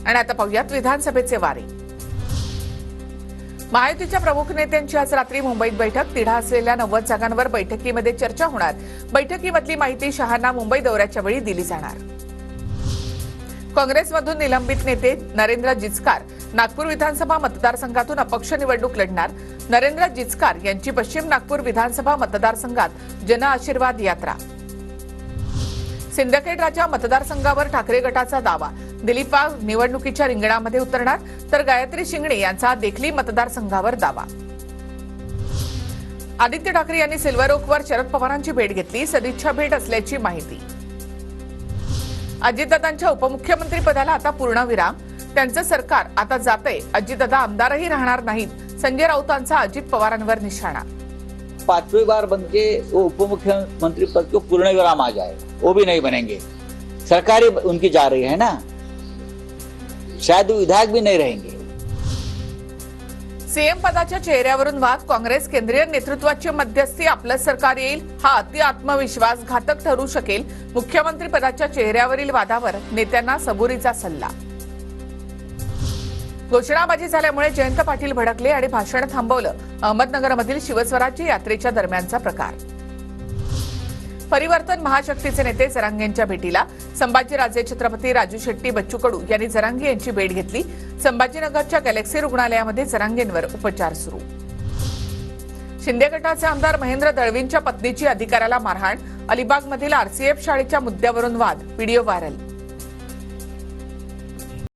आणि आता पाहूयात विधानसभेचे वारे। महायुतीच्या प्रमुख नेत्यांची आज रात्री मुंबईत बैठक। तिढा असलेल्या 90 जागांवर बैठकीमध्ये चर्चा होणार। बैठकीमधली माहिती शहांना मुंबई दौऱ्याच्या वेळी दिली जाणार। काँग्रेसमधून निलंबित नेते नरेंद्र जिचकार नागपूर विधानसभा मतदारसंघातून अपक्ष निवडणूक लढणार। नरेंद्र जिचकार यांची पश्चिम नागपूर विधानसभा मतदारसंघात जनआशीर्वाद यात्रा। सिंदखेड राजा मतदारसंघावर ठाकरे गटाचा दावा। दिलीप वाघ निवडणुकीच्या रिंगणामध्ये उतरणार, तर गायत्री शिंगणे यांचा देखली मतदारसंघावर दावा। आदित्य ठाकरे यांनी सिल्वर ओकवर शरद पवारांची भेट घेतली। सदिच्छा भेट असल्याची माहिती। अजितदादांच्या उपमुख्यमंत्री पदाला आता पूर्णविराम। त्यांचं सरकार आता जातंय। अजितदादा आमदारही राहणार नाहीत। संजय राऊतांचा अजित पवारांवर निशाणा। 5वीं बार बनके वो उप मुख्यमंत्री पद को पूर्ण विराम आ जाए, वो भी नहीं बनेंगे। सरकार ही उनकी जा रही है ना, शायद विधायक भी नहीं रहेंगे। सीएम पदाच्या चेहऱ्यावरून वाद। काँग्रेस केंद्रीय नेतृत्वाची मध्यस्थी आपलं सरकार येईल हा अति आत्मविश्वासघातक ठरू शकेल। मुख्यमंत्री पदाच्या चेहऱ्यावरील वादावर नेत्यांना सबुरीचा सल्ला। घोषणाबाजी झाल्यामुळे जयंत पाटील भडकले आणि भाषण थांबवलं। अहमदनगरमधील शिवस्वराज्य यात्रेच्या दरम्यानचा प्रकार। परिवर्तन महाशक्तीचे नेते जरांगेंच्या भेटीला। संभाजीराजे छत्रपती राजू शेट्टी बच्चू कडू यांनी जरांगे यांची भेट घेतली। संभाजीनगरच्या गॅलेक्सी रुग्णालयामध्ये जरांगेंवर उपचार सुरू। शिंदे गटाचे आमदार महेंद्र दळवींच्या पत्नीची अधिकाऱ्याला मारहाण। अलिबागमधील आरसीएफ शाळेच्या मुद्द्यावरून वाद। Video viral.